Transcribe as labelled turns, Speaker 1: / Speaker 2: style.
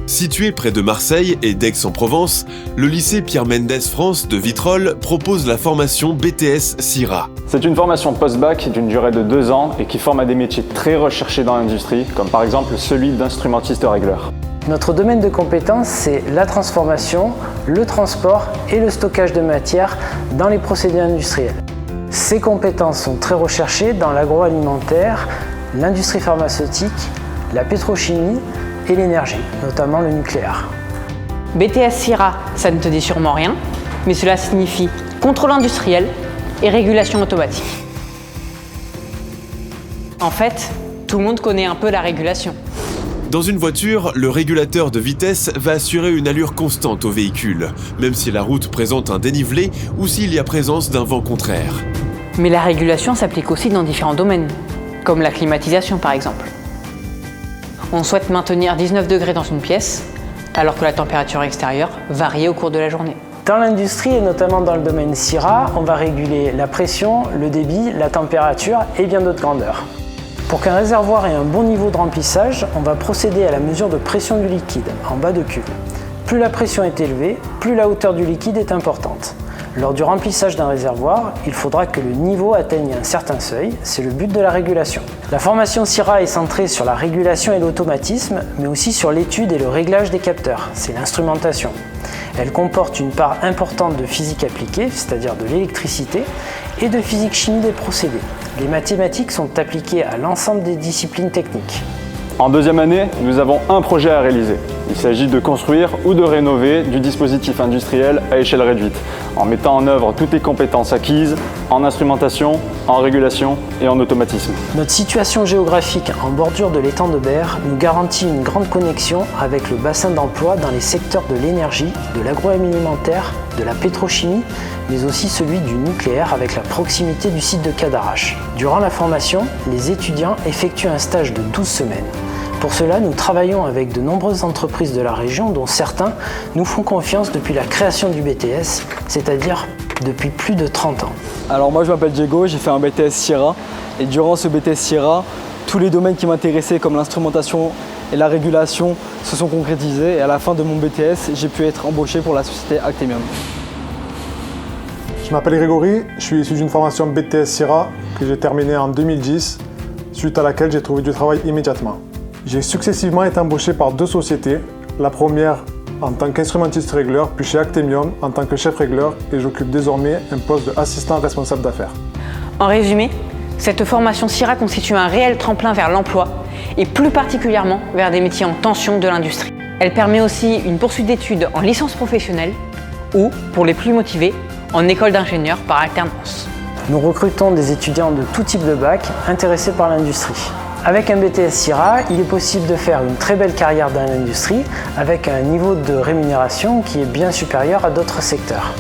Speaker 1: Situé près de Marseille et d'Aix-en-Provence, le lycée Pierre Mendès France de Vitrolles propose la formation BTS SIRA.
Speaker 2: C'est une formation post-bac d'une durée de 2 ans et qui forme à des métiers très recherchés dans l'industrie, comme par exemple celui d'instrumentiste-régleur.
Speaker 3: Notre domaine de compétences, c'est la transformation, le transport et le stockage de matières dans les procédés industriels. Ces compétences sont très recherchées dans l'agroalimentaire, l'industrie pharmaceutique, la pétrochimie et l'énergie, notamment le nucléaire.
Speaker 4: BTS SIRA, ça ne te dit sûrement rien, mais cela signifie contrôle industriel et régulation automatique. En fait, tout le monde connaît un peu la régulation.
Speaker 1: Dans une voiture, le régulateur de vitesse va assurer une allure constante au véhicule, même si la route présente un dénivelé ou s'il y a présence d'un vent contraire.
Speaker 4: Mais la régulation s'applique aussi dans différents domaines, comme la climatisation par exemple. On souhaite maintenir 19 degrés dans une pièce, alors que la température extérieure varie au cours de la journée.
Speaker 3: Dans l'industrie et notamment dans le domaine SIRA, on va réguler la pression, le débit, la température et bien d'autres grandeurs. Pour qu'un réservoir ait un bon niveau de remplissage, on va procéder à la mesure de pression du liquide, en bas de cuve. Plus la pression est élevée, plus la hauteur du liquide est importante. Lors du remplissage d'un réservoir, il faudra que le niveau atteigne un certain seuil, c'est le but de la régulation. La formation SIRA est centrée sur la régulation et l'automatisme, mais aussi sur l'étude et le réglage des capteurs, c'est l'instrumentation. Elle comporte une part importante de physique appliquée, c'est-à-dire de l'électricité, et de physique-chimie des procédés. Les mathématiques sont appliquées à l'ensemble des disciplines techniques.
Speaker 2: En deuxième année, nous avons un projet à réaliser. Il s'agit de construire ou de rénover du dispositif industriel à échelle réduite, en mettant en œuvre toutes les compétences acquises en instrumentation, en régulation et en automatisme.
Speaker 3: Notre situation géographique en bordure de l'étang de Berre nous garantit une grande connexion avec le bassin d'emploi dans les secteurs de l'énergie, de l'agroalimentaire, de la pétrochimie, mais aussi celui du nucléaire avec la proximité du site de Cadarache. Durant la formation, les étudiants effectuent un stage de 12 semaines. Pour cela, nous travaillons avec de nombreuses entreprises de la région, dont certains nous font confiance depuis la création du BTS, c'est-à-dire depuis plus de 30 ans.
Speaker 5: Alors moi je m'appelle Diego, j'ai fait un BTS SIRA et durant ce BTS SIRA, tous les domaines qui m'intéressaient comme l'instrumentation et la régulation se sont concrétisés et à la fin de mon BTS, j'ai pu être embauché pour la société Actemium.
Speaker 6: Je m'appelle Grégory, je suis issu d'une formation BTS SIRA que j'ai terminée en 2010, suite à laquelle j'ai trouvé du travail immédiatement. J'ai successivement été embauché par 2 sociétés, la première en tant qu'instrumentiste régleur, puis chez Actemium en tant que chef régleur et j'occupe désormais un poste d'assistant responsable d'affaires.
Speaker 4: En résumé, cette formation SIRA constitue un réel tremplin vers l'emploi et plus particulièrement vers des métiers en tension de l'industrie. Elle permet aussi une poursuite d'études en licence professionnelle ou, pour les plus motivés, en école d'ingénieur par alternance.
Speaker 3: Nous recrutons des étudiants de tout type de bac intéressés par l'industrie. Avec un BTS SIRA, il est possible de faire une très belle carrière dans l'industrie avec un niveau de rémunération qui est bien supérieur à d'autres secteurs.